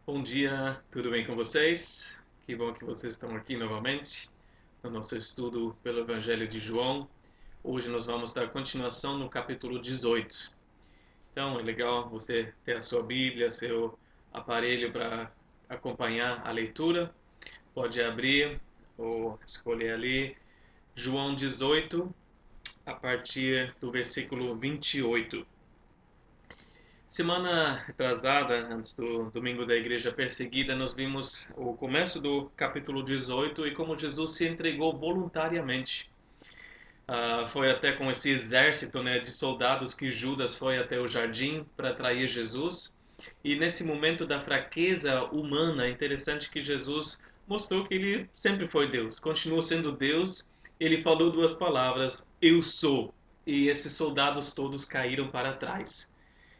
Bom dia, tudo bem com vocês? Que bom que vocês estão aqui novamente no nosso estudo pelo Evangelho de João. Hoje nós vamos dar continuação no capítulo 18. Então é legal você ter a sua Bíblia, seu aparelho para acompanhar a leitura. Pode abrir ou escolher ali João 18, a partir do versículo 28. Semana retrasada, antes do domingo da Igreja Perseguida, nós vimos o começo do capítulo 18 e como Jesus se entregou voluntariamente. Foi até com esse exército, né, de soldados que Judas foi até o jardim para trair Jesus. E nesse momento da fraqueza humana, é interessante que Jesus mostrou que ele sempre foi Deus, continuou sendo Deus. Ele falou duas palavras: Eu sou. E esses soldados todos caíram para trás.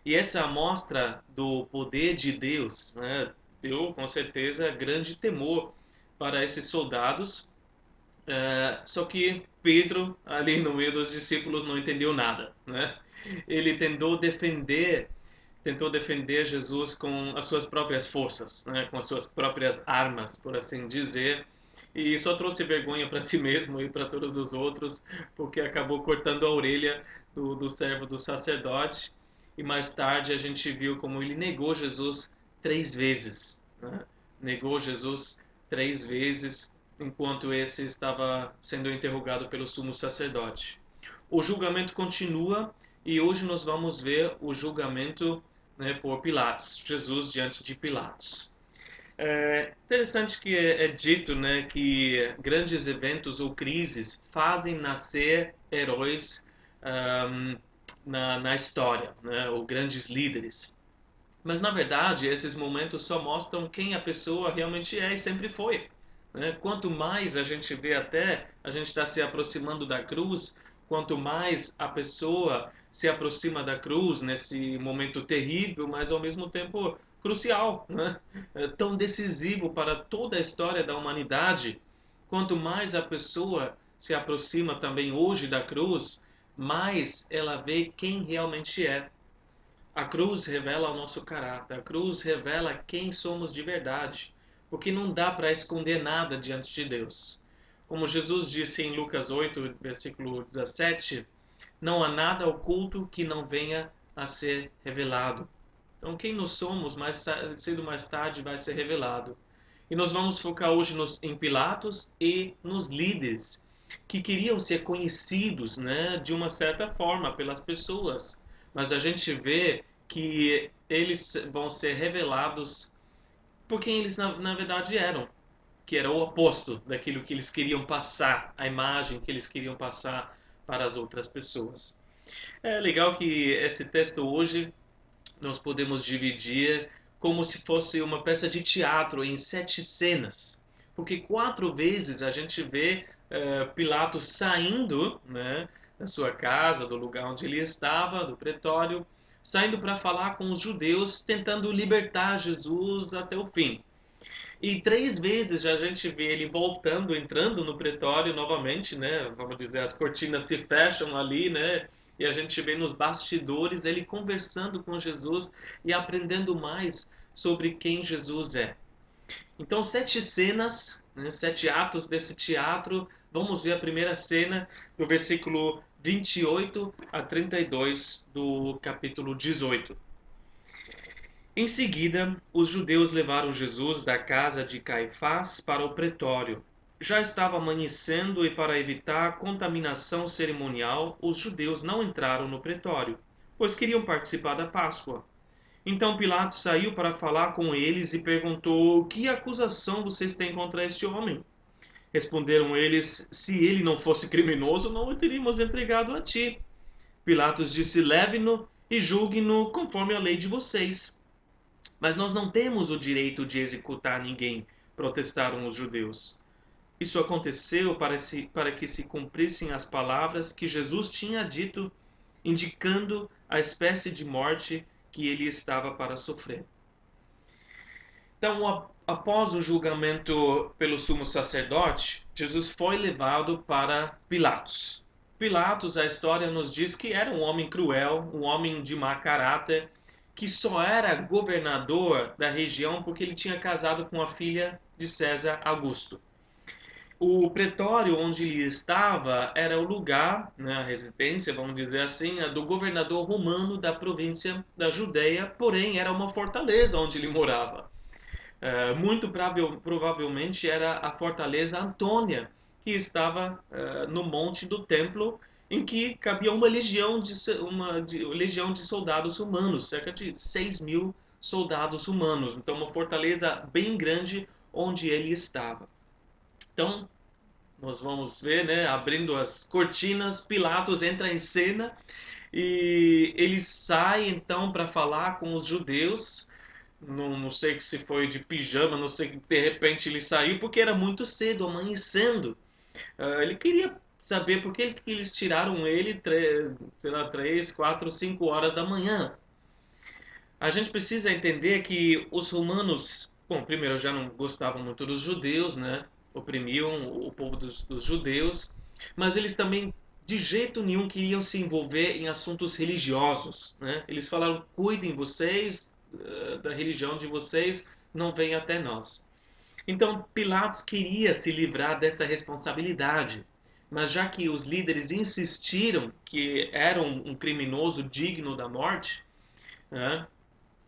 E essa amostra do poder de Deus, né, deu com certeza grande temor para esses soldados. Só que Pedro, ali no meio dos discípulos, não entendeu nada, né? Ele tentou defender Jesus com as suas próprias forças, né, com as suas próprias armas, por assim dizer, e só trouxe vergonha para si mesmo e para todos os outros, porque acabou cortando a orelha do servo do sacerdote. E mais tarde a gente viu como ele negou Jesus 3 vezes, né? Negou Jesus 3 vezes enquanto esse estava sendo interrogado pelo sumo sacerdote. O julgamento continua e hoje nós vamos ver o julgamento, né, por Pilatos, Jesus diante de Pilatos. É interessante que é dito, né, que grandes eventos ou crises fazem nascer heróis um, na história, né, ou grandes líderes. Mas na verdade, esses momentos só mostram quem a pessoa realmente é e sempre foi, né? Quanto mais a gente vê até, a gente está se aproximando da cruz, quanto mais a pessoa se aproxima da cruz nesse momento terrível, mas ao mesmo tempo crucial, né? É tão decisivo para toda a história da humanidade. Quanto mais a pessoa se aproxima também hoje da cruz, mais ela vê quem realmente é. A cruz revela o nosso caráter, a cruz revela quem somos de verdade, porque não dá para esconder nada diante de Deus. Como Jesus disse em Lucas 8, versículo 17, não há nada oculto que não venha a ser revelado. Então, quem nós somos, mais cedo ou mais tarde, vai ser revelado. E nós vamos focar hoje em Pilatos e nos líderes que queriam ser conhecidos, né, de uma certa forma pelas pessoas. Mas a gente vê que eles vão ser revelados por quem eles na verdade eram, que era o oposto daquilo que eles queriam passar, a imagem que eles queriam passar para as outras pessoas. É legal que esse texto hoje nós podemos dividir como se fosse uma peça de teatro em 7 cenas. Porque 4 vezes a gente vê Pilatos saindo, né, da sua casa, do lugar onde ele estava, do pretório, saindo para falar com os judeus, tentando libertar Jesus até o fim. E 3 vezes já a gente vê ele voltando, entrando no pretório novamente, né? Vamos dizer, as cortinas se fecham ali, né? E a gente vê nos bastidores ele conversando com Jesus e aprendendo mais sobre quem Jesus é. Então, 7 cenas, né? 7 atos desse teatro. Vamos ver a primeira cena do versículo 28 a 32 do capítulo 18. Em seguida, os judeus levaram Jesus da casa de Caifás para o pretório. Já estava amanhecendo e, para evitar contaminação cerimonial, os judeus não entraram no pretório, pois queriam participar da Páscoa. Então Pilatos saiu para falar com eles e perguntou: Que acusação vocês têm contra este homem? Responderam eles: Se ele não fosse criminoso, não o teríamos entregado a ti. Pilatos disse: Leve-no e julgue-no conforme a lei de vocês. Mas nós não temos o direito de executar ninguém, protestaram os judeus. Isso aconteceu para que se cumprissem as palavras que Jesus tinha dito, indicando a espécie de morte que ele estava para sofrer. Então, após o julgamento pelo sumo sacerdote, Jesus foi levado para Pilatos. Pilatos, a história nos diz que era um homem cruel, um homem de má caráter, que só era governador da região porque ele tinha casado com a filha de César Augusto. O pretório onde ele estava era o lugar, né, a residência, vamos dizer assim, do governador romano da província da Judéia, porém era uma fortaleza onde ele morava. Muito provavelmente era a fortaleza Antônia, que estava no monte do templo, em que cabia legião de soldados humanos, cerca de 6.000 soldados humanos. Então, uma fortaleza bem grande onde ele estava. Então, nós vamos ver, né, abrindo as cortinas, Pilatos entra em cena e ele sai então para falar com os judeus. Não sei se foi de pijama, não sei que de repente ele saiu, porque era muito cedo, amanhecendo. Ele queria saber por que eles tiraram ele, sei lá, 3, 4, 5 horas da manhã. A gente precisa entender que os romanos, bom, primeiro já não gostavam muito dos judeus, né? Oprimiam o povo dos judeus, mas eles também de jeito nenhum queriam se envolver em assuntos religiosos, né? Eles falaram: cuidem vocês da religião de vocês, não venham até nós. Então Pilatos queria se livrar dessa responsabilidade, mas já que os líderes insistiram que era um criminoso digno da morte, né,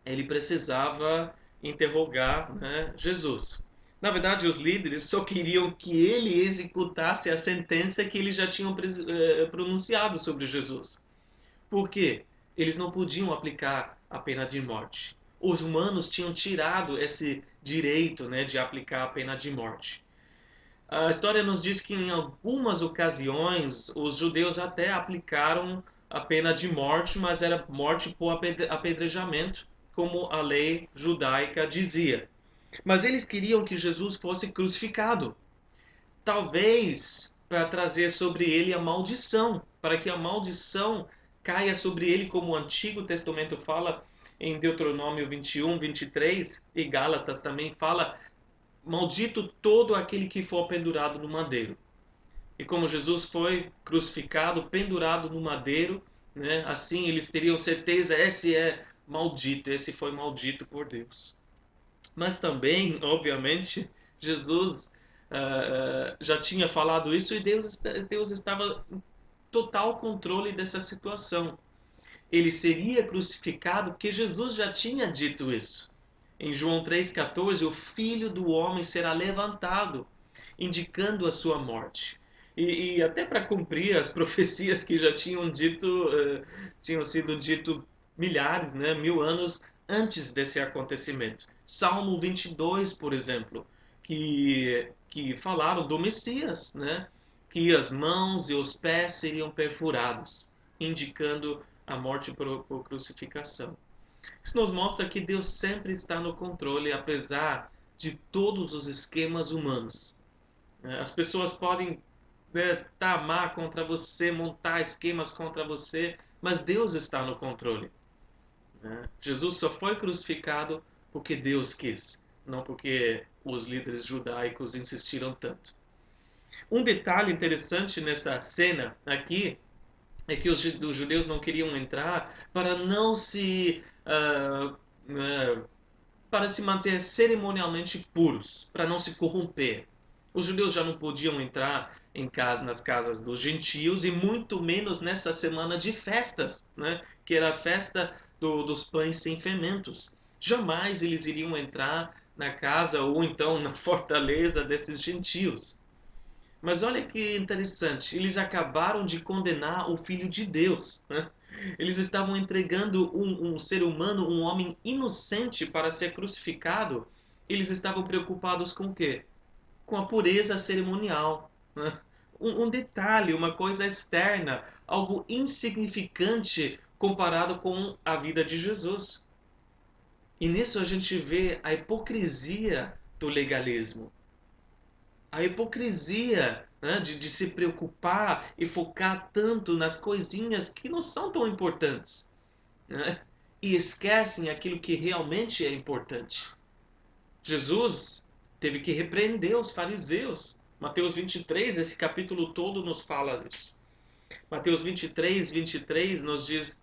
ele precisava interrogar, né, Jesus. Na verdade, os líderes só queriam que ele executasse a sentença que eles já tinham pronunciado sobre Jesus. Por quê? Eles não podiam aplicar a pena de morte. Os humanos tinham tirado esse direito, né, de aplicar a pena de morte. A história nos diz que em algumas ocasiões os judeus até aplicaram a pena de morte, mas era morte por apedrejamento, como a lei judaica dizia. Mas eles queriam que Jesus fosse crucificado, talvez para trazer sobre ele a maldição, para que a maldição caia sobre ele, como o Antigo Testamento fala em Deuteronômio 21, 23, e Gálatas também fala: maldito todo aquele que for pendurado no madeiro. E como Jesus foi crucificado, pendurado no madeiro, né, assim eles teriam certeza: esse é maldito, esse foi maldito por Deus. Mas também, obviamente, Jesus já tinha falado isso e Deus estava em total controle dessa situação. Ele seria crucificado porque Jesus já tinha dito isso. Em João 3,14, o Filho do Homem será levantado, indicando a sua morte. E até para cumprir as profecias que já tinham sido dito milhares, né, 1.000 anos antes desse acontecimento. Salmo 22, por exemplo, que falaram do Messias, né, que as mãos e os pés seriam perfurados, indicando a morte por crucificação. Isso nos mostra que Deus sempre está no controle, apesar de todos os esquemas humanos. As pessoas podem, né, tramar contra você, montar esquemas contra você, mas Deus está no controle. Jesus só foi crucificado porque Deus quis, não porque os líderes judaicos insistiram tanto. Um detalhe interessante nessa cena aqui é que os judeus não queriam entrar para não se para se manter cerimonialmente puros, para não se corromper. Os judeus já não podiam entrar nas casas dos gentios e muito menos nessa semana de festas, né? Que era a festa dos pães sem fermentos. Jamais eles iriam entrar na casa ou então na fortaleza desses gentios. Mas olha que interessante, eles acabaram de condenar o Filho de Deus, né? Eles estavam entregando um ser humano, um homem inocente para ser crucificado. Eles estavam preocupados com o quê? Com a pureza cerimonial, né? Um detalhe, uma coisa externa, algo insignificante comparado com a vida de Jesus. E nisso a gente vê a hipocrisia do legalismo. A hipocrisia, né, de se preocupar e focar tanto nas coisinhas que não são tão importantes, né, e esquecem aquilo que realmente é importante. Jesus teve que repreender os fariseus. Mateus 23, esse capítulo todo nos fala disso. Mateus 23, 23 nos diz: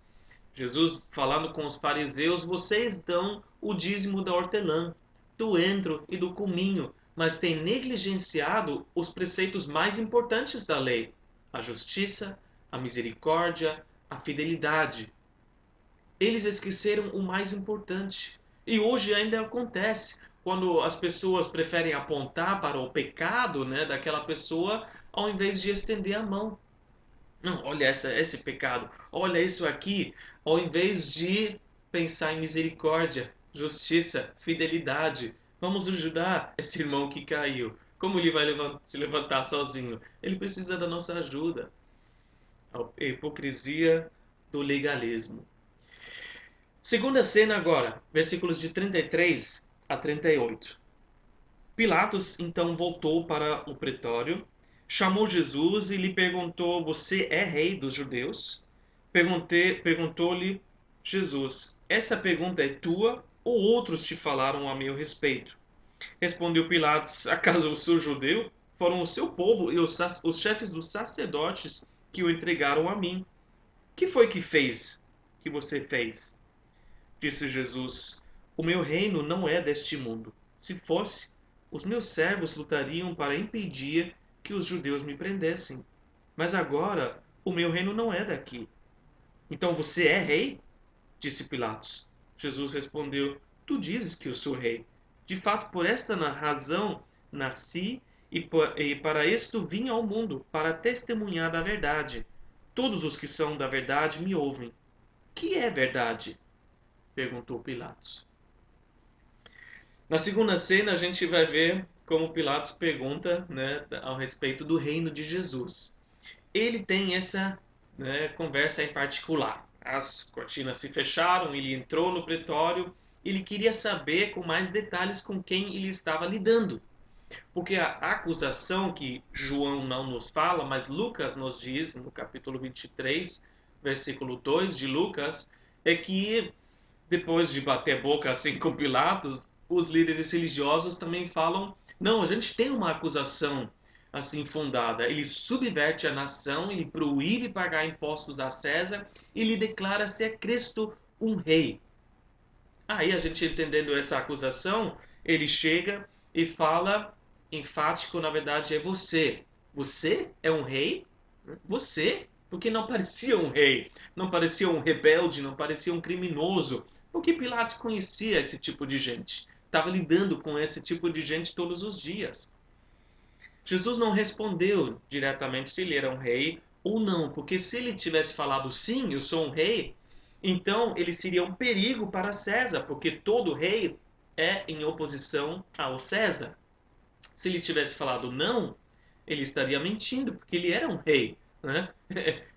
Jesus falando com os fariseus: vocês dão o dízimo da hortelã, do endro e do cominho, mas têm negligenciado os preceitos mais importantes da lei: a justiça, a misericórdia, a fidelidade. Eles esqueceram o mais importante. E hoje ainda acontece, quando as pessoas preferem apontar para o pecado, né, daquela pessoa, ao invés de estender a mão. Não, olha esse pecado, olha isso aqui, ao invés de pensar em misericórdia, justiça, fidelidade. Vamos ajudar esse irmão que caiu. Como ele vai se levantar sozinho? Ele precisa da nossa ajuda. A hipocrisia do legalismo. Segunda cena agora, versículos de 33 a 38. Pilatos então voltou para o pretório, chamou Jesus e lhe perguntou: você é rei dos judeus? Perguntou-lhe Jesus: essa pergunta é tua ou outros te falaram a meu respeito? Respondeu Pilatos: acaso eu sou judeu? Foram o seu povo e os chefes dos sacerdotes que o entregaram a mim. Que foi que você fez? Disse Jesus: o meu reino não é deste mundo. Se fosse, os meus servos lutariam para impedir que os judeus me prendessem. Mas agora o meu reino não é daqui. Então você é rei? Disse Pilatos. Jesus respondeu: tu dizes que eu sou rei. De fato, por esta razão nasci e para isto vim ao mundo, para testemunhar da verdade. Todos os que são da verdade me ouvem. Que é verdade? Perguntou Pilatos. Na segunda cena, a gente vai ver como Pilatos pergunta, né, ao respeito do reino de Jesus. Ele tem essa, né, conversa em particular. As cortinas se fecharam, ele entrou no pretório, ele queria saber com mais detalhes com quem ele estava lidando. Porque a acusação que João não nos fala, mas Lucas nos diz, no capítulo 23, versículo 2 de Lucas, é que depois de bater boca assim com Pilatos, os líderes religiosos também falam: não, a gente tem uma acusação assim fundada. Ele subverte a nação, ele proíbe pagar impostos a César e lhe declara ser Cristo um rei. Aí a gente entendendo essa acusação, ele chega e fala enfático, na verdade é você. Você é um rei? Você? Porque não parecia um rei, não parecia um rebelde, não parecia um criminoso. Porque Pilatos conhecia esse tipo de gente. Estava lidando com esse tipo de gente todos os dias. Jesus não respondeu diretamente se ele era um rei ou não, porque se ele tivesse falado sim, eu sou um rei, então ele seria um perigo para César, porque todo rei é em oposição ao César. Se ele tivesse falado não, ele estaria mentindo, porque ele era um rei, né?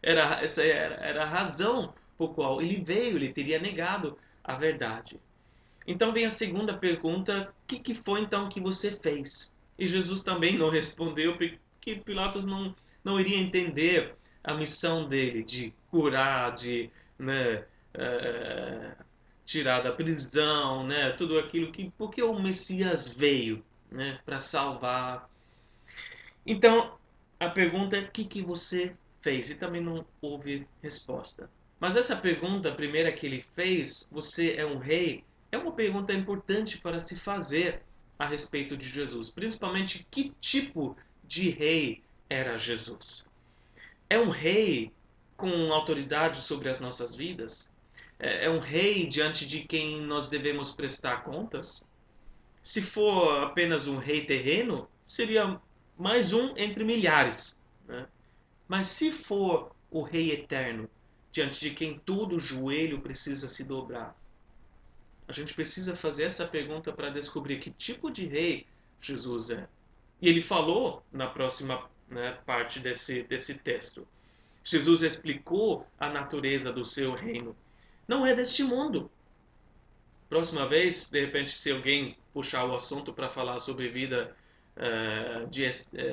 Essa era a razão por qual ele veio, ele teria negado a verdade. Então vem a segunda pergunta: o que foi então que você fez? E Jesus também não respondeu, porque Pilatos não iria entender a missão dele de curar, de, né, eh, tirar da prisão, né, tudo aquilo que porque o Messias veio, né, para salvar. Então a pergunta é: o que você fez? E também não houve resposta. Mas essa pergunta, a primeira que ele fez, você é um rei, é uma pergunta importante para se fazer a respeito de Jesus. Principalmente, que tipo de rei era Jesus? É um rei com autoridade sobre as nossas vidas? É um rei diante de quem nós devemos prestar contas? Se for apenas um rei terreno, seria mais um entre milhares, né? Mas se for o Rei eterno, diante de quem todo joelho precisa se dobrar, a gente precisa fazer essa pergunta para descobrir que tipo de rei Jesus é. E ele falou na próxima, né, parte desse texto. Jesus explicou a natureza do seu reino. Não é deste mundo. Próxima vez, de repente, se alguém puxar o assunto para falar sobre vida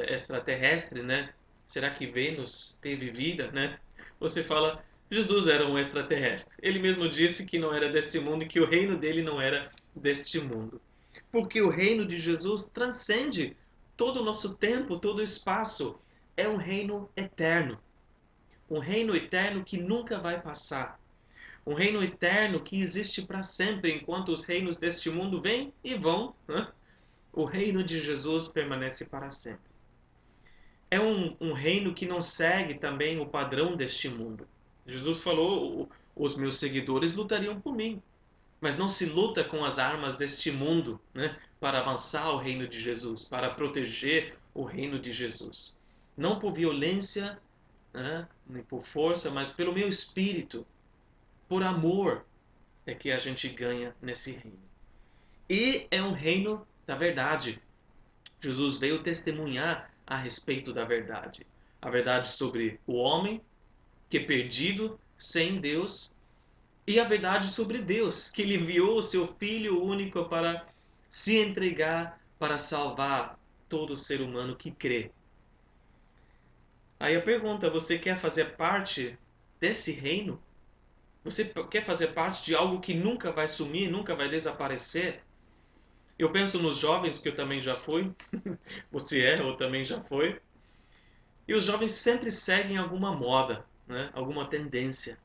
extraterrestre, né? Será que Vênus teve vida, né? Você fala, Jesus era um extraterrestre. Ele mesmo disse que não era deste mundo e que o reino dele não era deste mundo. Porque o reino de Jesus transcende todo o nosso tempo, todo o espaço. É um reino eterno. Um reino eterno que nunca vai passar. um reino eterno que existe para sempre, enquanto os reinos deste mundo vêm e vão, né? O reino de Jesus permanece para sempre. É um reino que não segue também o padrão deste mundo. Jesus falou, os meus seguidores lutariam por mim, mas não se luta com as armas deste mundo, né, para avançar o reino de Jesus, para proteger o reino de Jesus. Não por violência, né, nem por força, mas pelo meu espírito, por amor, é que a gente ganha nesse reino. E é um reino da verdade. Jesus veio testemunhar a respeito da verdade. A verdade sobre o homem, que é perdido, sem Deus, e a verdade sobre Deus, que ele enviou o seu Filho único para se entregar para salvar todo ser humano que crê. Aí a pergunta, você quer fazer parte desse reino? Você quer fazer parte de algo que nunca vai sumir, nunca vai desaparecer? Eu penso nos jovens, que eu também já fui, você é ou também já foi, e os jovens sempre seguem alguma moda, né? Alguma tendência.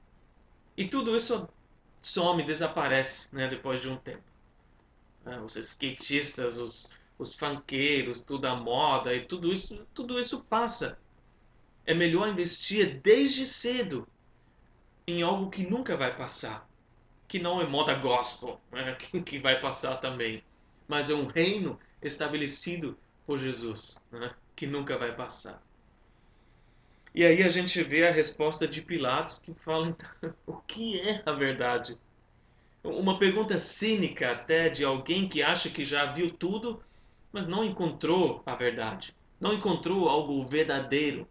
E tudo isso some, desaparece, né? Depois de um tempo. Os skatistas, os funkeiros, tudo a moda e tudo isso passa. É melhor investir desde cedo em algo que nunca vai passar, que não é moda gospel, né? que vai passar também, mas é um reino estabelecido por Jesus, né? Que nunca vai passar. E aí a gente vê a resposta de Pilatos que fala, então, o que é a verdade? Uma pergunta cínica até de alguém que acha que já viu tudo, mas não encontrou a verdade. Não encontrou algo verdadeiro.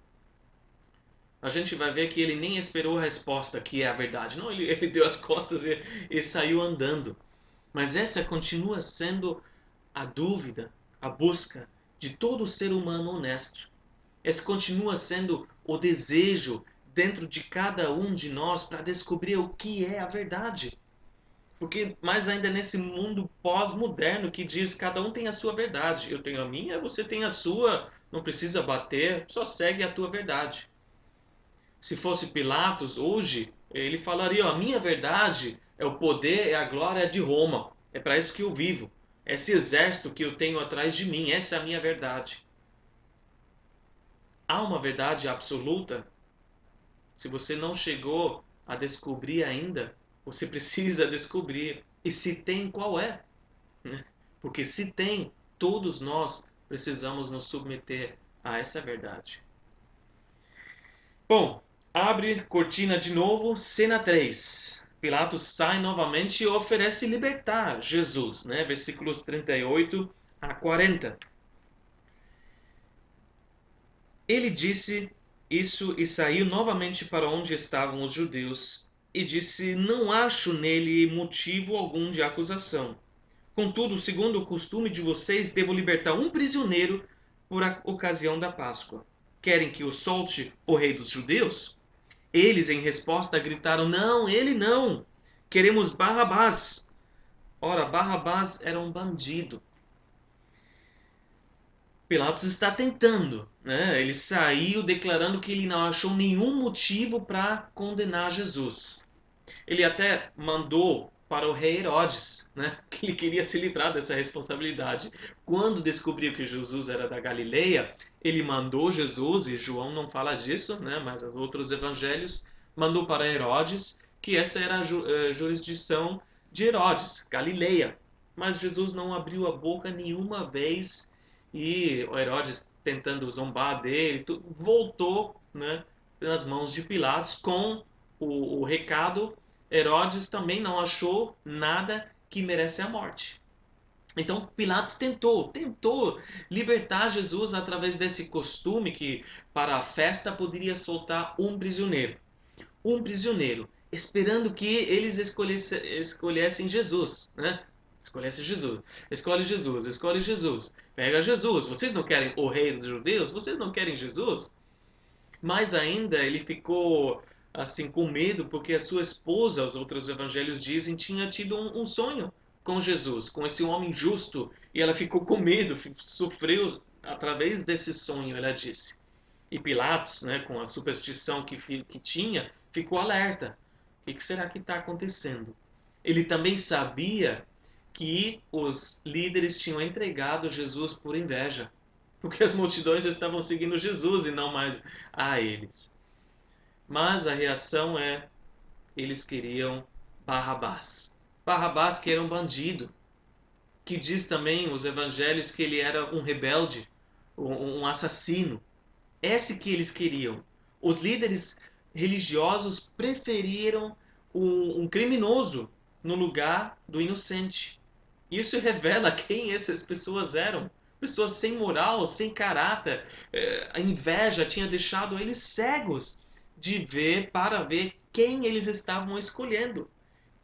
A gente vai ver que ele nem esperou a resposta, que é a verdade. Não, ele deu as costas e saiu andando. Mas essa continua sendo a dúvida, a busca de todo ser humano honesto. Esse continua sendo o desejo dentro de cada um de nós para descobrir o que é a verdade. Porque mais ainda nesse mundo pós-moderno que diz cada um tem a sua verdade. Eu tenho a minha, você tem a sua, não precisa bater, só segue a tua verdade. Se fosse Pilatos hoje, ele falaria, ó, a minha verdade é o poder, é a glória de Roma. É para isso que eu vivo. Esse exército que eu tenho atrás de mim, essa é a minha verdade. Há uma verdade absoluta? Se você não chegou a descobrir ainda, você precisa descobrir. E se tem, qual é? Porque se tem, todos nós precisamos nos submeter a essa verdade. Bom, abre cortina de novo, cena 3. Pilatos sai novamente e oferece libertar Jesus, né? Versículos 38 a 40. Ele disse isso e saiu novamente para onde estavam os judeus e disse: Não acho nele motivo algum de acusação. Contudo, segundo o costume de vocês, devo libertar um prisioneiro por ocasião da Páscoa. Querem que eu solte o rei dos judeus? Eles, em resposta, gritaram: Não, ele não! Queremos Barrabás. Ora, Barrabás era um bandido. Pilatos está tentando, né? Ele saiu declarando que ele não achou nenhum motivo para condenar Jesus. Ele até mandou para o rei Herodes, né? Que ele queria se livrar dessa responsabilidade. Quando descobriu que Jesus era da Galileia, ele mandou Jesus, e João não fala disso, né? Mas os outros evangelhos, mandou para Herodes, que essa era a jurisdição de Herodes, Galileia. Mas Jesus não abriu a boca nenhuma vez e o Herodes tentando zombar dele, voltou, né, nas mãos de Pilatos com o recado. Herodes também não achou nada que merece a morte. Então Pilatos tentou libertar Jesus através desse costume que para a festa poderia soltar um prisioneiro, esperando que eles escolhessem Jesus, né? Escolhesse Jesus, escolhe Jesus, pega Jesus. Vocês não querem o rei dos judeus? Vocês não querem Jesus? Mais ainda, ele ficou assim com medo porque a sua esposa, os outros evangelhos dizem, tinha tido um sonho com Jesus, com esse homem justo, e ela ficou com medo, sofreu através desse sonho, ela disse. E Pilatos, né, com a superstição que tinha, ficou alerta. O que será que está acontecendo? Ele também sabia que os líderes tinham entregado Jesus por inveja, porque as multidões estavam seguindo Jesus e não mais a eles. Mas a reação é, eles queriam Barrabás. Barrabás que era um bandido, que diz também os evangelhos que ele era um rebelde, um assassino. Esse que eles queriam. Os líderes religiosos preferiram um criminoso no lugar do inocente. Isso revela quem essas pessoas eram. Pessoas sem moral, sem caráter. A inveja tinha deixado eles cegos de ver para ver quem eles estavam escolhendo,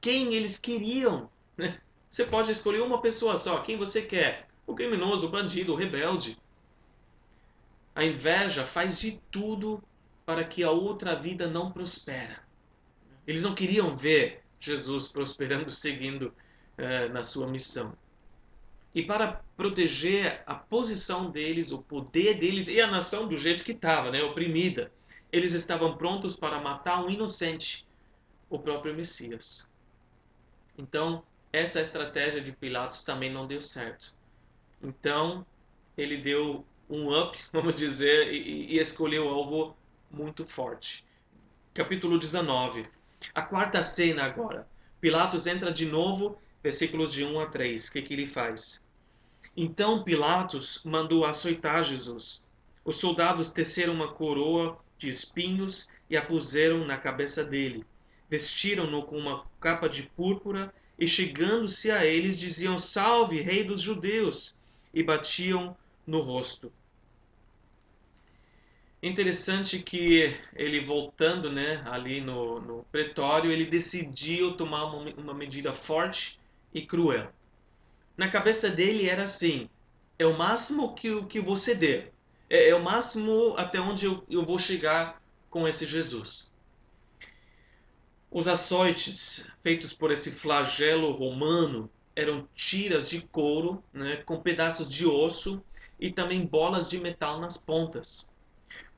quem eles queriam. Né? Você pode escolher uma pessoa só, quem você quer. O criminoso, o bandido, o rebelde. A inveja faz de tudo para que a outra vida não prospere. Eles não queriam ver Jesus prosperando, seguindo na sua missão. E para proteger a posição deles, o poder deles e a nação do jeito que estava, né, oprimida, eles estavam prontos para matar um inocente, o próprio Messias. Então, essa estratégia de Pilatos também não deu certo. Então, ele deu um up, vamos dizer, e escolheu algo muito forte. Capítulo 19. A quarta cena agora. Pilatos entra de novo, versículos de 1 a 3. O que ele faz? Então Pilatos mandou açoitar Jesus. Os soldados teceram uma coroa de espinhos e a puseram na cabeça dele. Vestiram-no com uma capa de púrpura e, chegando-se a eles, diziam: Salve, Rei dos Judeus! E batiam no rosto. Interessante que ele voltando, né, ali no pretório, ele decidiu tomar uma medida forte e cruel. Na cabeça dele era assim: é o máximo que você dê, é o máximo até onde eu vou chegar com esse Jesus. Os açoites feitos por esse flagelo romano eram tiras de couro, né, com pedaços de osso e também bolas de metal nas pontas.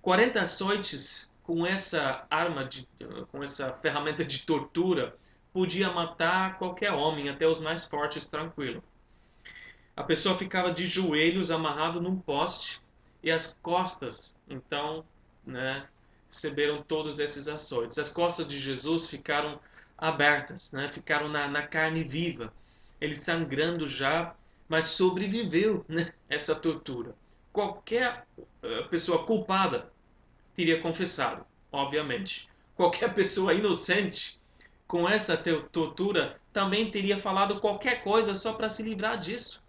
40 açoites com essa com essa ferramenta de tortura podia matar qualquer homem, até os mais fortes, tranquilo. A pessoa ficava de joelhos amarrado num poste e as costas, então, né, receberam todos esses açoites. As costas de Jesus ficaram abertas, né, ficaram na carne viva. Ele sangrando já, mas sobreviveu, né, essa tortura. Qualquer pessoa culpada teria confessado, obviamente. Qualquer pessoa inocente com essa tortura também teria falado qualquer coisa só para se livrar disso.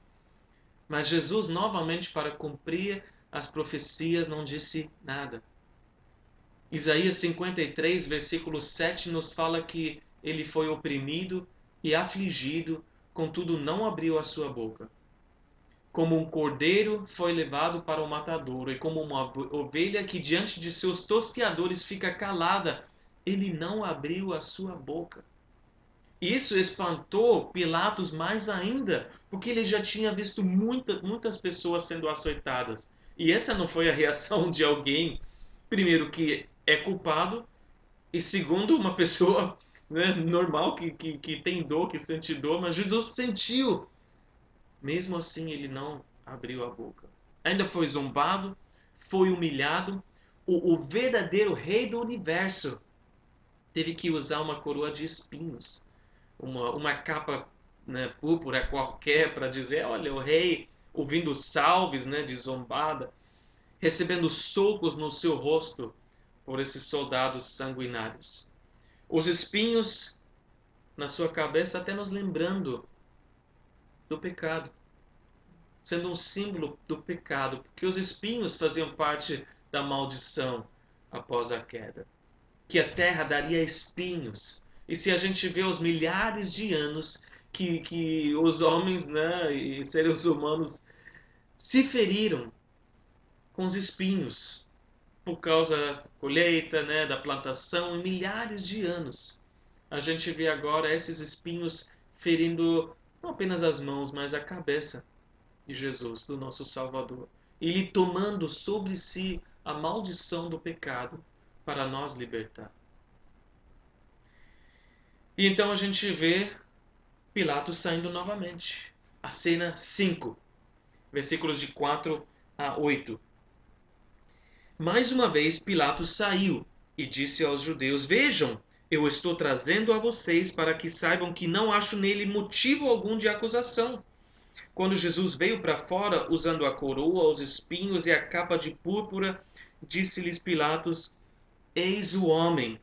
Mas Jesus, novamente, para cumprir as profecias, não disse nada. Isaías 53, versículo 7, nos fala que ele foi oprimido e afligido, contudo não abriu a sua boca. Como um cordeiro foi levado para o matadouro, e como uma ovelha que diante de seus tosqueadores fica calada, ele não abriu a sua boca. Isso espantou Pilatos mais ainda, porque ele já tinha visto muitas pessoas sendo açoitadas. E essa não foi a reação de alguém, primeiro, que é culpado, e segundo, uma pessoa, né, normal, que tem dor, que sente dor, mas Jesus sentiu. Mesmo assim, ele não abriu a boca. Ainda foi zombado, foi humilhado. O verdadeiro rei do universo teve que usar uma coroa de espinhos, uma capa, né, púrpura qualquer para dizer, olha, o rei ouvindo salves, né, de zombada, recebendo socos no seu rosto por esses soldados sanguinários. Os espinhos na sua cabeça até nos lembrando do pecado, sendo um símbolo do pecado, porque os espinhos faziam parte da maldição após a queda, que a terra daria espinhos. E se a gente vê os milhares de anos que os homens, né, e seres humanos se feriram com os espinhos por causa da colheita, né, da plantação, em milhares de anos. A gente vê agora esses espinhos ferindo não apenas as mãos, mas a cabeça de Jesus, do nosso Salvador. Ele tomando sobre si a maldição do pecado para nos libertar. E então a gente vê Pilatos saindo novamente. A cena 5, versículos de 4 a 8. Mais uma vez Pilatos saiu e disse aos judeus: Vejam, eu estou trazendo a vocês para que saibam que não acho nele motivo algum de acusação. Quando Jesus veio para fora, usando a coroa, os espinhos e a capa de púrpura, disse-lhes Pilatos: Eis o homem.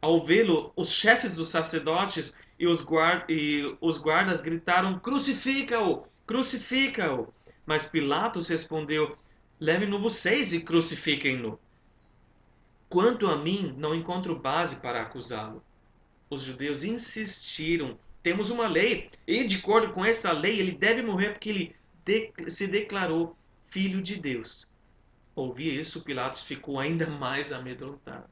Ao vê-lo, os chefes dos sacerdotes e os guardas gritaram: Crucifica-o! Crucifica-o! Mas Pilatos respondeu: Levem-no vocês e crucifiquem-no. Quanto a mim, não encontro base para acusá-lo. Os judeus insistiram: Temos uma lei, e de acordo com essa lei, ele deve morrer porque ele se declarou filho de Deus. Ouvir isso, Pilatos ficou ainda mais amedrontado.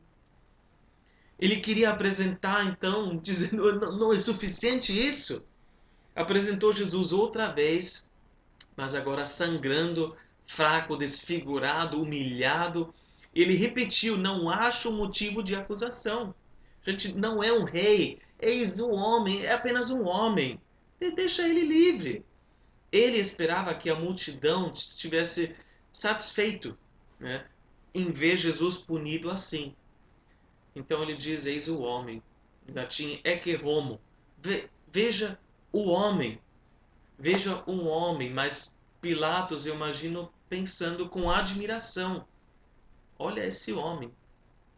Ele queria apresentar, então, dizendo: não é suficiente isso. Apresentou Jesus outra vez, mas agora sangrando, fraco, desfigurado, humilhado. Ele repetiu: Não acho motivo de acusação. Gente, não é um rei, eis um homem, é apenas um homem. Deixa ele livre. Ele esperava que a multidão estivesse satisfeito, né, em ver Jesus punido assim. Então ele diz: Eis o homem. Em latim, ecce homo. Veja o homem. Veja um homem. Mas Pilatos, eu imagino, pensando com admiração: Olha esse homem.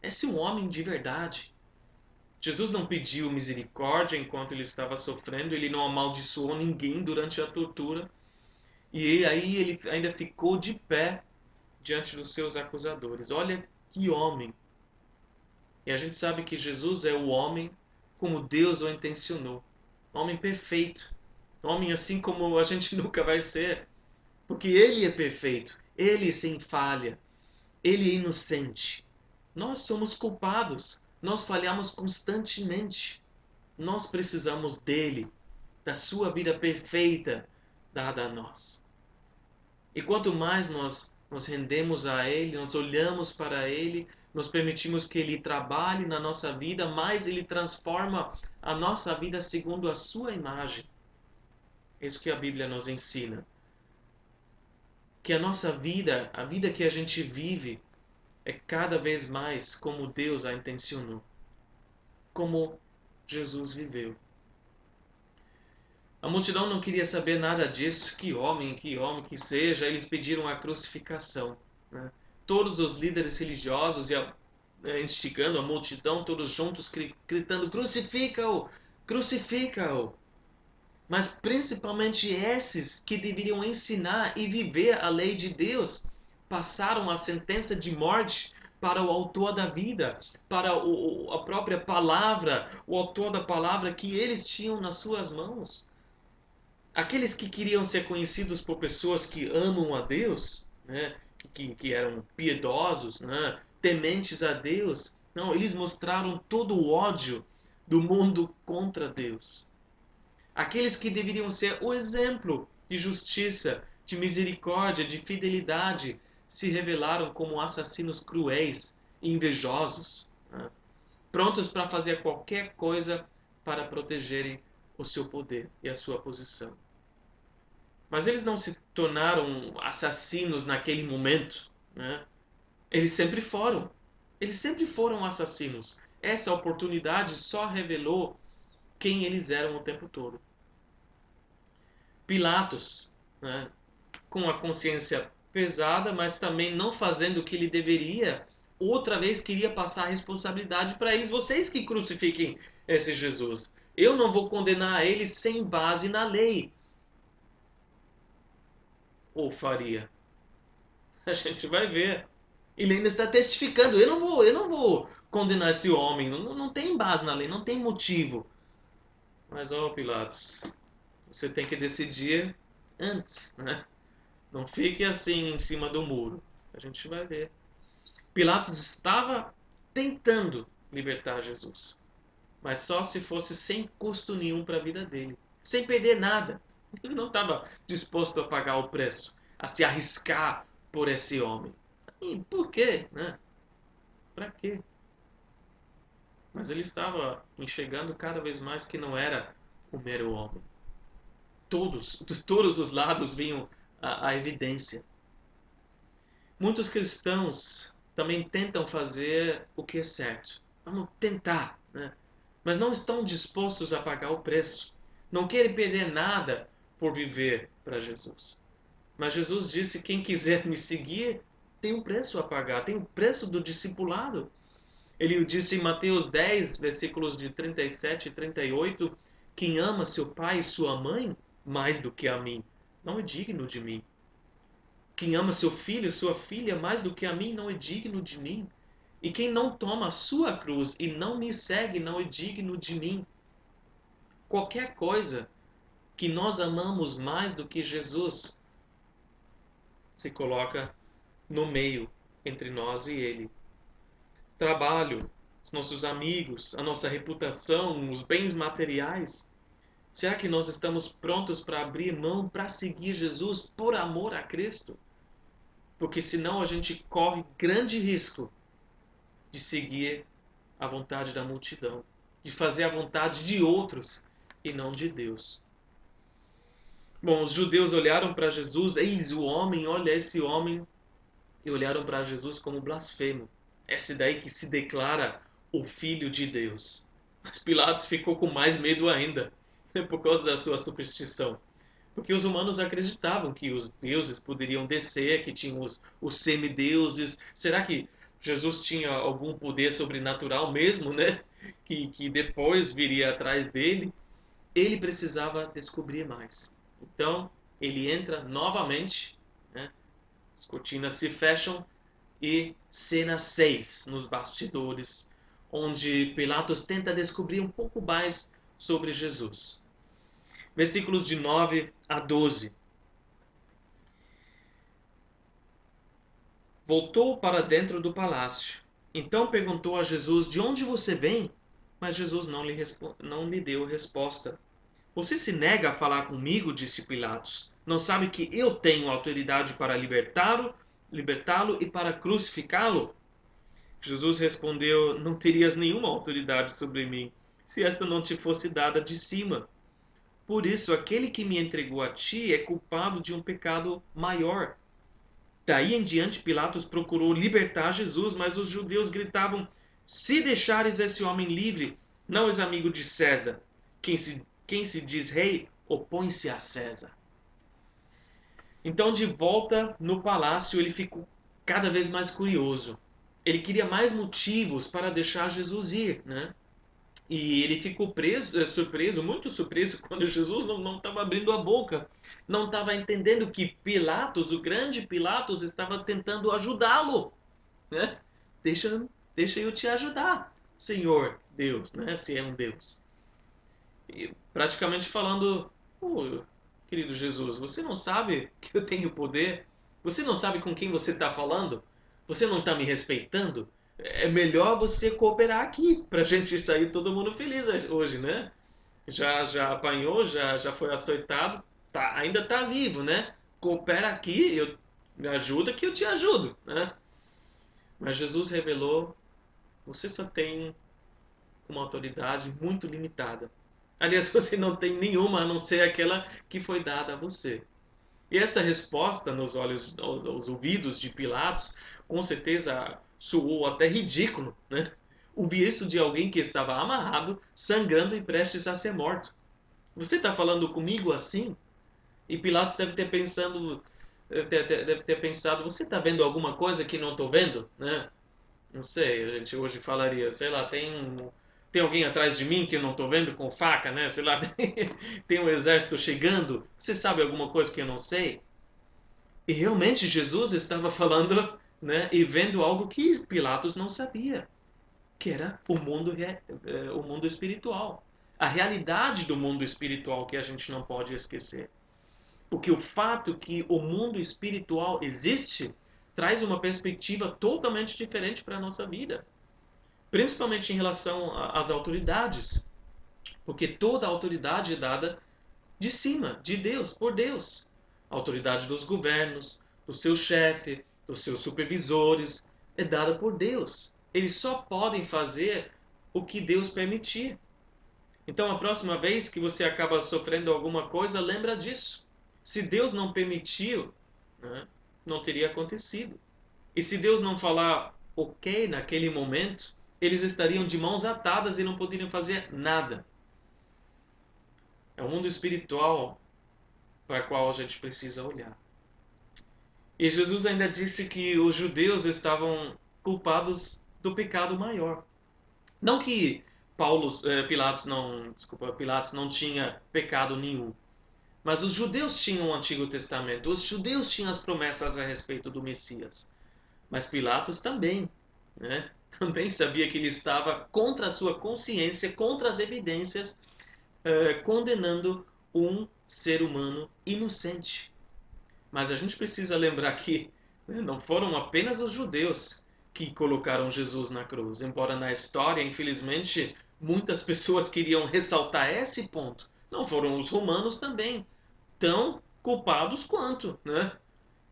Esse é um homem de verdade. Jesus não pediu misericórdia enquanto ele estava sofrendo, ele não amaldiçoou ninguém durante a tortura, e aí ele ainda ficou de pé diante dos seus acusadores. Olha que homem! E a gente sabe que Jesus é o homem como Deus o intencionou. Homem perfeito. Homem assim como a gente nunca vai ser. Porque ele é perfeito. Ele sem falha. Ele é inocente. Nós somos culpados. Nós falhamos constantemente. Nós precisamos dele, da sua vida perfeita dada a nós. E quanto mais nós nos rendemos a ele, nós olhamos para ele, nos permitimos que ele trabalhe na nossa vida, mais ele transforma a nossa vida segundo a sua imagem. É isso que a Bíblia nos ensina. Que a nossa vida, a vida que a gente vive, é cada vez mais como Deus a intencionou. Como Jesus viveu. A multidão não queria saber nada disso, que homem que seja, eles pediram a crucificação. Né? Todos os líderes religiosos instigando a multidão, todos juntos gritando: Crucifica-o! Crucifica-o! Mas principalmente esses que deveriam ensinar e viver a lei de Deus, passaram a sentença de morte para o autor da vida, para a própria palavra, o autor da palavra que eles tinham nas suas mãos. Aqueles que queriam ser conhecidos por pessoas que amam a Deus, né, que eram piedosos, né, tementes a Deus, não, eles mostraram todo o ódio do mundo contra Deus. Aqueles que deveriam ser o exemplo de justiça, de misericórdia, de fidelidade, se revelaram como assassinos cruéis e invejosos, né, prontos para fazer qualquer coisa para protegerem o seu poder e a sua posição. Mas eles não se tornaram assassinos naquele momento, né? Eles sempre foram. Eles sempre foram assassinos. Essa oportunidade só revelou quem eles eram o tempo todo. Pilatos, né, com a consciência pesada, mas também não fazendo o que ele deveria, outra vez queria passar a responsabilidade para eles. Vocês que crucifiquem esse Jesus. Eu não vou condenar ele sem base na lei. Ou faria? A gente vai ver. Ele ainda está testificando. Eu não vou condenar esse homem. Não tem base na lei, não tem motivo. Mas, ó, Pilatos, você tem que decidir antes, né? Não fique assim em cima do muro. A gente vai ver. Pilatos estava tentando libertar Jesus, mas só se fosse sem custo nenhum para a vida dele, sem perder nada. Ele não estava disposto a pagar o preço, a se arriscar por esse homem. E por quê, né? Para quê? Mas ele estava enxergando cada vez mais que não era o mero homem. De todos os lados vinham a evidência. Muitos cristãos também tentam fazer o que é certo. Vamos tentar, né? Mas não estão dispostos a pagar o preço. Não querem perder nada por viver para Jesus. Mas Jesus disse: quem quiser me seguir tem um preço a pagar, tem o preço do discipulado. Ele disse em Mateus 10, versículos de 37 e 38, quem ama seu pai e sua mãe mais do que a mim, não é digno de mim. Quem ama seu filho e sua filha mais do que a mim, não é digno de mim. E quem não toma a sua cruz e não me segue, não é digno de mim. Qualquer coisa que nós amamos mais do que Jesus se coloca no meio entre nós e Ele. Trabalho, os nossos amigos, a nossa reputação, os bens materiais. Será que nós estamos prontos para abrir mão para seguir Jesus por amor a Cristo? Porque senão a gente corre grande risco de seguir a vontade da multidão, de fazer a vontade de outros e não de Deus. Bom, os judeus olharam para Jesus, eis o homem, olha esse homem, e olharam para Jesus como blasfemo. Esse daí que se declara o Filho de Deus. Mas Pilatos ficou com mais medo ainda, por causa da sua superstição. Porque os humanos acreditavam que os deuses poderiam descer, que tinham os semideuses. Será que Jesus tinha algum poder sobrenatural mesmo, né? Que depois viria atrás dele? Ele precisava descobrir mais. Então, ele entra novamente, né? As cortinas se fecham e cena 6 nos bastidores, onde Pilatos tenta descobrir um pouco mais sobre Jesus. Versículos de 9 a 12. Voltou para dentro do palácio. Então perguntou a Jesus: de onde você vem? Mas Jesus não lhe deu resposta. Você se nega a falar comigo, disse Pilatos. Não sabe que eu tenho autoridade para libertá-lo e para crucificá-lo? Jesus respondeu: não terias nenhuma autoridade sobre mim, se esta não te fosse dada de cima. Por isso, aquele que me entregou a ti é culpado de um pecado maior. Daí em diante, Pilatos procurou libertar Jesus, mas os judeus gritavam: se deixares esse homem livre, não és amigo de César. Quem se diz rei, opõe-se a César. Então, de volta no palácio, ele ficou cada vez mais curioso. Ele queria mais motivos para deixar Jesus ir, né? E ele ficou surpreso, muito surpreso, quando Jesus não estava abrindo a boca. Não estava entendendo que Pilatos, o grande Pilatos, estava tentando ajudá-lo, né? Deixa, deixa eu te ajudar, Senhor Deus, né? Se é um Deus. E praticamente falando: oh, querido Jesus, você não sabe que eu tenho poder? Você não sabe com quem você está falando? Você não está me respeitando? É melhor você cooperar aqui para a gente sair todo mundo feliz hoje, né? Já apanhou, já foi açoitado, ainda está vivo, né? Coopera aqui, me ajuda que eu te ajudo, né? Mas Jesus revelou: você só tem uma autoridade muito limitada. Aliás, você não tem nenhuma a não ser aquela que foi dada a você. E essa resposta nos olhos, aos ouvidos de Pilatos, com certeza soou até ridículo, né? Ouvir isso de alguém que estava amarrado, sangrando e prestes a ser morto. Você está falando comigo assim? E Pilatos deve ter pensado, você está vendo alguma coisa que não estou vendo, né? Não sei, a gente hoje falaria, sei lá, tem alguém atrás de mim que eu não estou vendo com faca, né? Sei lá, tem um exército chegando. Você sabe alguma coisa que eu não sei? E realmente Jesus estava falando, né, e vendo algo que Pilatos não sabia, que era o mundo espiritual. A realidade do mundo espiritual que a gente não pode esquecer. Porque o fato que o mundo espiritual existe traz uma perspectiva totalmente diferente para a nossa vida. Principalmente em relação às autoridades. Porque toda a autoridade é dada de cima, de Deus, por Deus. A autoridade dos governos, do seu chefe, dos seus supervisores, é dada por Deus. Eles só podem fazer o que Deus permitia. Então, a próxima vez que você acaba sofrendo alguma coisa, lembra disso. Se Deus não permitiu, né, não teria acontecido. E se Deus não falar ok naquele momento, eles estariam de mãos atadas e não poderiam fazer nada. É o mundo espiritual para o qual a gente precisa olhar. E Jesus ainda disse que os judeus estavam culpados do pecado maior. Não que Pilatos não tinha pecado nenhum. Mas os judeus tinham o Antigo Testamento, os judeus tinham as promessas a respeito do Messias. Mas Pilatos também, né? Também sabia que ele estava contra a sua consciência, contra as evidências, condenando um ser humano inocente. Mas a gente precisa lembrar que, né, não foram apenas os judeus que colocaram Jesus na cruz. Embora na história, infelizmente, muitas pessoas queriam ressaltar esse ponto. Não foram os romanos também tão culpados quanto, né?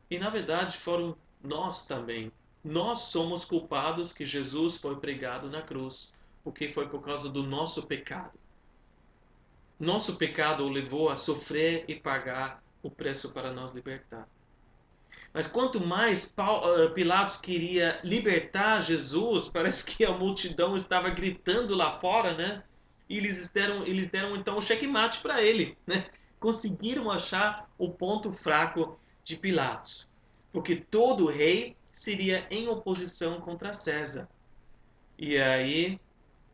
E na verdade foram nós também. Nós somos culpados que Jesus foi pregado na cruz, porque foi por causa do nosso pecado. Nosso pecado o levou a sofrer e pagar o preço para nos libertar. Mas quanto mais Pilatos queria libertar Jesus, parece que a multidão estava gritando lá fora, né? E eles deram então o checkmate para ele, né? Conseguiram achar o ponto fraco de Pilatos. Porque todo rei seria em oposição contra César. E aí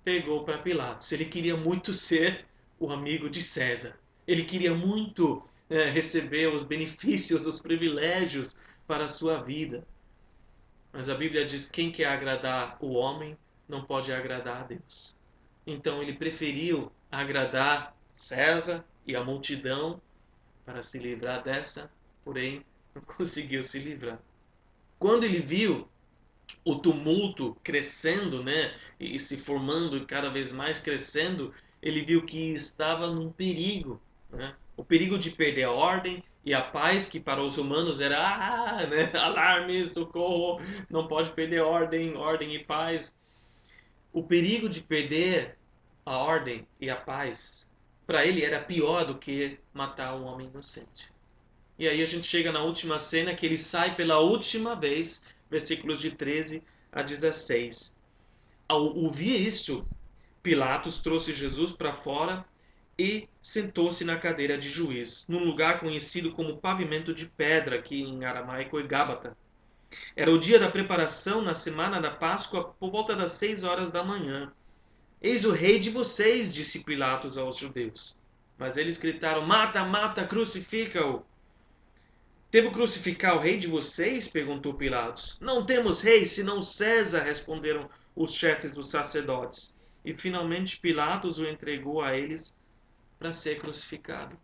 pegou para Pilatos. Ele queria muito ser o amigo de César. Ele queria muito receber os benefícios, os privilégios para a sua vida. Mas a Bíblia diz que quem quer agradar o homem não pode agradar a Deus. Então ele preferiu agradar César e a multidão para se livrar dessa, porém não conseguiu se livrar. Quando ele viu o tumulto crescendo, né, e se formando e cada vez mais crescendo, ele viu que estava num perigo, né? O perigo de perder a ordem e a paz, que para os humanos era né, alarme, socorro, não pode perder ordem, ordem e paz. O perigo de perder a ordem e a paz, para ele era pior do que matar um homem inocente. E aí a gente chega na última cena, que ele sai pela última vez, versículos de 13 a 16. Ao ouvir isso, Pilatos trouxe Jesus para fora e sentou-se na cadeira de juiz, num lugar conhecido como pavimento de pedra, que em aramaico é Gábata. Era o dia da preparação na semana da Páscoa, por volta das 6 horas da manhã. Eis o rei de vocês, disse Pilatos aos judeus. Mas eles gritaram: mata, mata, crucifica-o. Devo crucificar o rei de vocês? Perguntou Pilatos. Não temos rei, senão César, responderam os chefes dos sacerdotes. E finalmente Pilatos o entregou a eles para ser crucificado.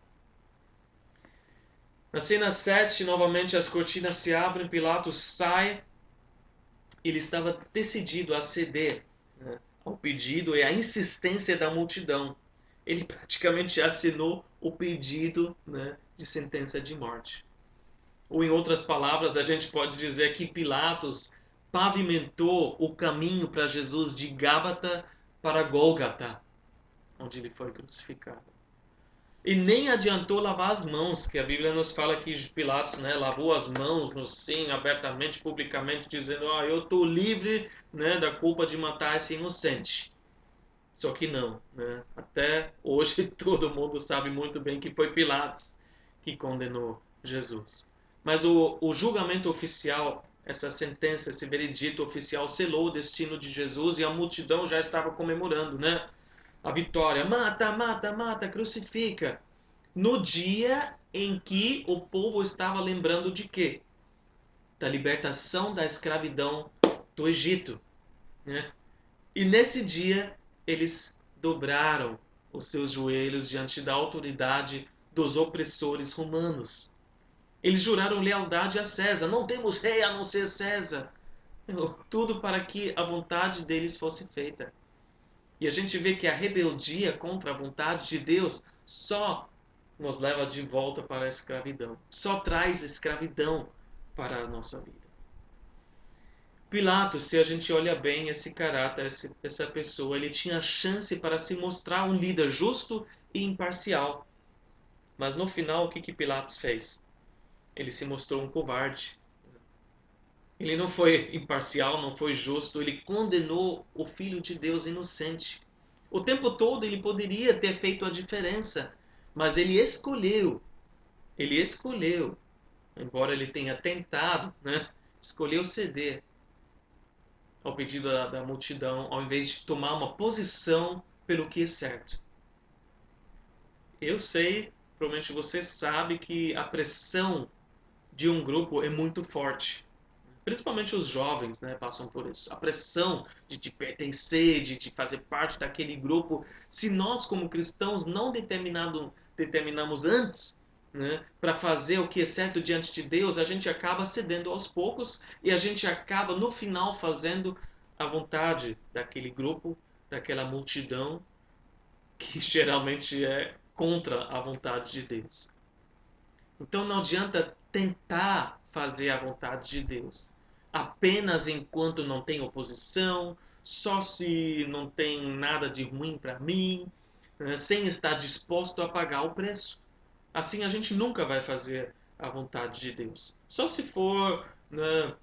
Na cena 7, novamente as cortinas se abrem, Pilatos sai. Ele estava decidido a ceder, né, ao pedido e à insistência da multidão. Ele praticamente assinou o pedido, né, de sentença de morte. Ou, em outras palavras, a gente pode dizer que Pilatos pavimentou o caminho para Jesus de Gábata para Gólgata, onde ele foi crucificado. E nem adiantou lavar as mãos, que a Bíblia nos fala que Pilatos, né, lavou as mãos no sim, abertamente, publicamente, dizendo: eu estou livre, né, da culpa de matar esse inocente. Só que não, né? Até hoje todo mundo sabe muito bem que foi Pilatos que condenou Jesus. Mas o julgamento oficial, essa sentença, esse veredito oficial selou o destino de Jesus e a multidão já estava comemorando, né? A vitória. Mata, mata, mata, crucifica. No dia em que o povo estava lembrando de quê? Da libertação da escravidão do Egito, né? E nesse dia eles dobraram os seus joelhos diante da autoridade dos opressores romanos. Eles juraram lealdade a César. Não temos rei a não ser César. Tudo para que a vontade deles fosse feita. E a gente vê que a rebeldia contra a vontade de Deus só nos leva de volta para a escravidão. Só traz escravidão para a nossa vida. Pilatos, se a gente olha bem esse caráter, essa pessoa, ele tinha chance para se mostrar um líder justo e imparcial. Mas no final, o que que Pilatos fez? Ele se mostrou um covarde. Ele não foi imparcial, não foi justo, ele condenou o Filho de Deus inocente. O tempo todo ele poderia ter feito a diferença, mas ele escolheu, embora ele tenha tentado, né, escolheu ceder ao pedido da multidão, ao invés de tomar uma posição pelo que é certo. Eu sei, provavelmente você sabe, que a pressão de um grupo é muito forte. Principalmente os jovens, né, passam por isso. A pressão de pertencer, de fazer parte daquele grupo. Se nós, como cristãos, não determinamos antes, né, para fazer o que é certo diante de Deus, a gente acaba cedendo aos poucos e a gente acaba, no final, fazendo a vontade daquele grupo, daquela multidão, que geralmente é contra a vontade de Deus. Então não adianta tentar fazer a vontade de Deus apenas enquanto não tem oposição, só se não tem nada de ruim para mim, né, sem estar disposto a pagar o preço. Assim a gente nunca vai fazer a vontade de Deus. Só se for, né,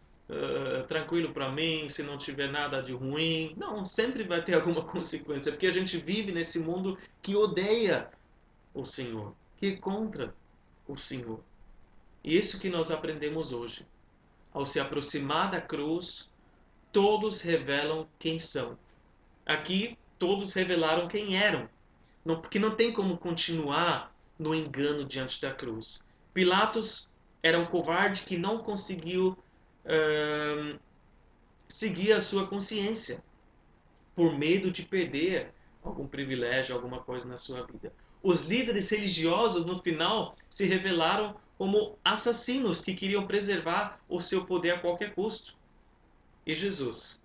tranquilo para mim, se não tiver nada de ruim. Não, sempre vai ter alguma consequência, porque a gente vive nesse mundo que odeia o Senhor, que é contra o Senhor. E isso que nós aprendemos hoje. Ao se aproximar da cruz, todos revelam quem são. Aqui, todos revelaram quem eram, porque não tem como continuar no engano diante da cruz. Pilatos era um covarde que não conseguiu seguir a sua consciência, por medo de perder algum privilégio, alguma coisa na sua vida. Os líderes religiosos, no final, se revelaram como assassinos que queriam preservar o seu poder a qualquer custo. E Jesus?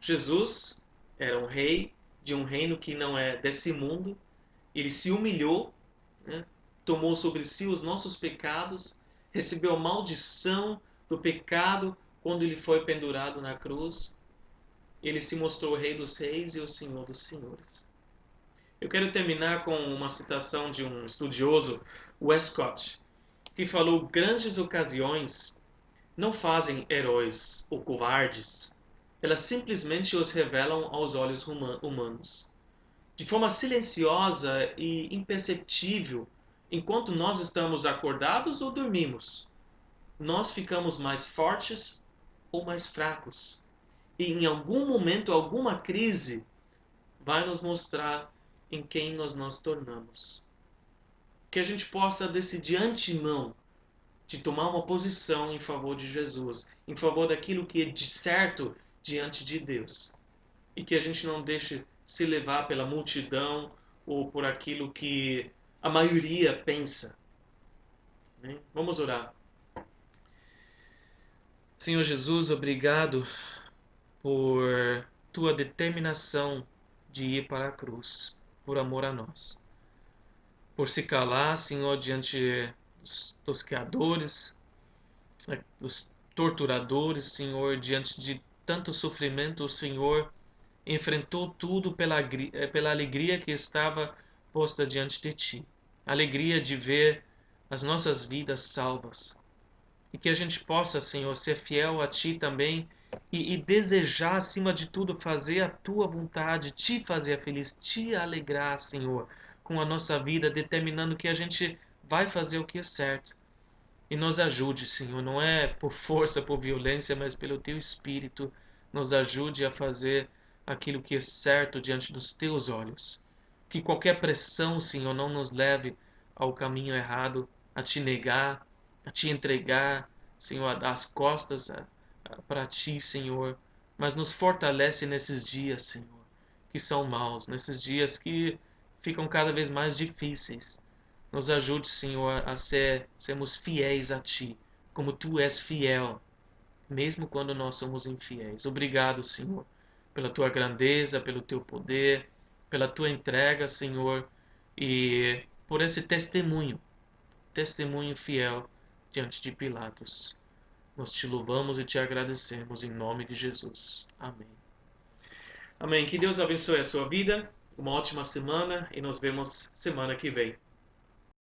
Jesus era um rei de um reino que não é desse mundo. Ele se humilhou, né? Tomou sobre si os nossos pecados, recebeu a maldição do pecado quando ele foi pendurado na cruz. Ele se mostrou o Rei dos Reis e o Senhor dos Senhores. Eu quero terminar com uma citação de um estudioso, Westcott, que falou: grandes ocasiões não fazem heróis ou covardes, elas simplesmente os revelam aos olhos humanos. De forma silenciosa e imperceptível, enquanto nós estamos acordados ou dormimos, nós ficamos mais fortes ou mais fracos. E em algum momento, alguma crise vai nos mostrar em quem nós nos tornamos. Que a gente possa decidir antemão de tomar uma posição em favor de Jesus, em favor daquilo que é de certo diante de Deus. E que a gente não deixe se levar pela multidão ou por aquilo que a maioria pensa. Né? Vamos orar. Senhor Jesus, obrigado por tua determinação de ir para a cruz, por amor a nós. Por se calar, Senhor, diante dos tosqueadores, dos torturadores, Senhor, diante de tanto sofrimento, o Senhor enfrentou tudo pela alegria que estava posta diante de Ti. Alegria de ver as nossas vidas salvas. E que a gente possa, Senhor, ser fiel a Ti também e desejar, acima de tudo, fazer a Tua vontade, Te fazer feliz, Te alegrar, Senhor, com a nossa vida, determinando que a gente vai fazer o que é certo. E nos ajude, Senhor, não é por força, por violência, mas pelo Teu Espírito, nos ajude a fazer aquilo que é certo diante dos Teus olhos. Que qualquer pressão, Senhor, não nos leve ao caminho errado, a Te negar, a Te entregar, Senhor, a dar as costas para Ti, Senhor, mas nos fortalece nesses dias, Senhor, que são maus, nesses dias que ficam cada vez mais difíceis. Nos ajude, Senhor, a sermos fiéis a Ti, como Tu és fiel, mesmo quando nós somos infiéis. Obrigado, Senhor, pela Tua grandeza, pelo Teu poder, pela Tua entrega, Senhor, e por esse testemunho fiel diante de Pilatos. Nós te louvamos e te agradecemos em nome de Jesus. Amém. Amém. Que Deus abençoe a sua vida, uma ótima semana e nos vemos semana que vem.